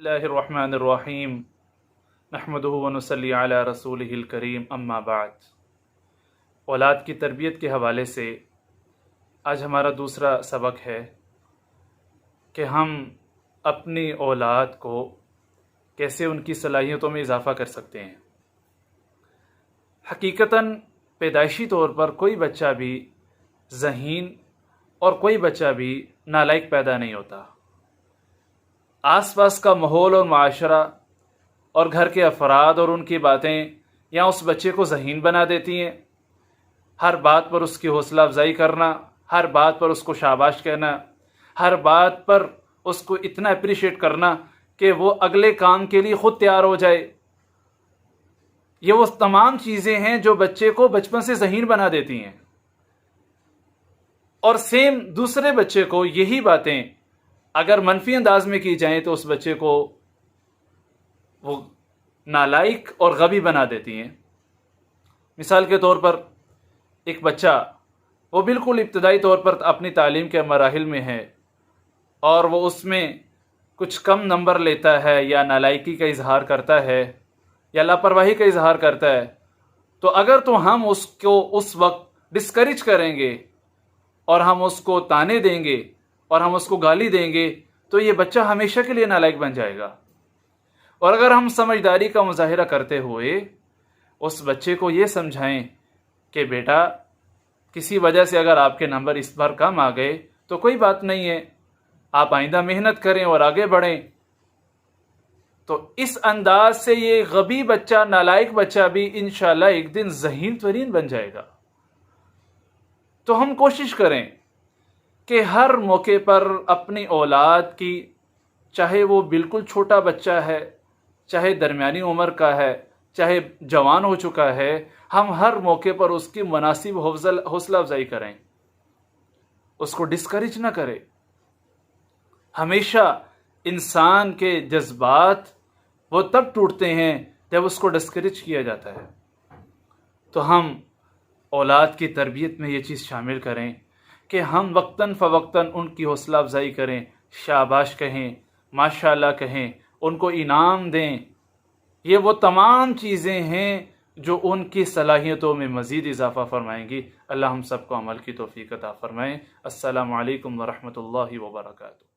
اللہ الرحمن الرحیم نحمدہ ونصلی علی رسولہ الکریم اما بعد۔ اولاد کی تربیت کے حوالے سے آج ہمارا دوسرا سبق ہے کہ ہم اپنی اولاد کو کیسے ان کی صلاحیتوں میں اضافہ کر سکتے ہیں۔ حقیقتاً پیدائشی طور پر کوئی بچہ بھی ذہین اور کوئی بچہ بھی نالائق پیدا نہیں ہوتا۔ آس پاس کا ماحول اور معاشرہ اور گھر کے افراد اور ان کی باتیں یا اس بچے کو ذہین بنا دیتی ہیں۔ ہر بات پر اس کی حوصلہ افزائی کرنا، ہر بات پر اس کو شاباش کہنا، ہر بات پر اس کو اتنا اپریشیٹ کرنا کہ وہ اگلے کام کے لیے خود تیار ہو جائے، یہ وہ تمام چیزیں ہیں جو بچے کو بچپن سے ذہین بنا دیتی ہیں۔ اور سیم دوسرے بچے کو یہی باتیں اگر منفی انداز میں کی جائیں تو اس بچے کو وہ نالائق اور غبی بنا دیتی ہیں۔ مثال کے طور پر ایک بچہ وہ بالکل ابتدائی طور پر اپنی تعلیم کے مراحل میں ہے اور وہ اس میں کچھ کم نمبر لیتا ہے یا نالائکی کا اظہار کرتا ہے یا لاپرواہی کا اظہار کرتا ہے، تو اگر تو ہم اس کو اس وقت ڈسکریج کریں گے اور ہم اس کو تانے دیں گے اور ہم اس کو گالی دیں گے تو یہ بچہ ہمیشہ کے لیے نالائق بن جائے گا۔ اور اگر ہم سمجھداری کا مظاہرہ کرتے ہوئے اس بچے کو یہ سمجھائیں کہ بیٹا کسی وجہ سے اگر آپ کے نمبر اس بار کم آ گئے تو کوئی بات نہیں ہے، آپ آئندہ محنت کریں اور آگے بڑھیں، تو اس انداز سے یہ غبی بچہ، نالائق بچہ بھی انشاءاللہ ایک دن ذہین ترین بن جائے گا۔ تو ہم کوشش کریں کہ ہر موقع پر اپنی اولاد کی، چاہے وہ بالکل چھوٹا بچہ ہے، چاہے درمیانی عمر کا ہے، چاہے جوان ہو چکا ہے، ہم ہر موقع پر اس کی مناسب حوصلہ افزائی کریں، اس کو ڈسکریج نہ کریں۔ ہمیشہ انسان کے جذبات وہ تب ٹوٹتے ہیں جب اس کو ڈسکریج کیا جاتا ہے۔ تو ہم اولاد کی تربیت میں یہ چیز شامل کریں کہ ہم وقتاً فوقتاً ان کی حوصلہ افزائی کریں، شاباش کہیں، ماشاءاللہ کہیں، ان کو انعام دیں۔ یہ وہ تمام چیزیں ہیں جو ان کی صلاحیتوں میں مزید اضافہ فرمائیں گی۔ اللہ ہم سب کو عمل کی توفیق عطا فرمائیں۔ السلام علیکم ورحمۃ اللہ وبرکاتہ۔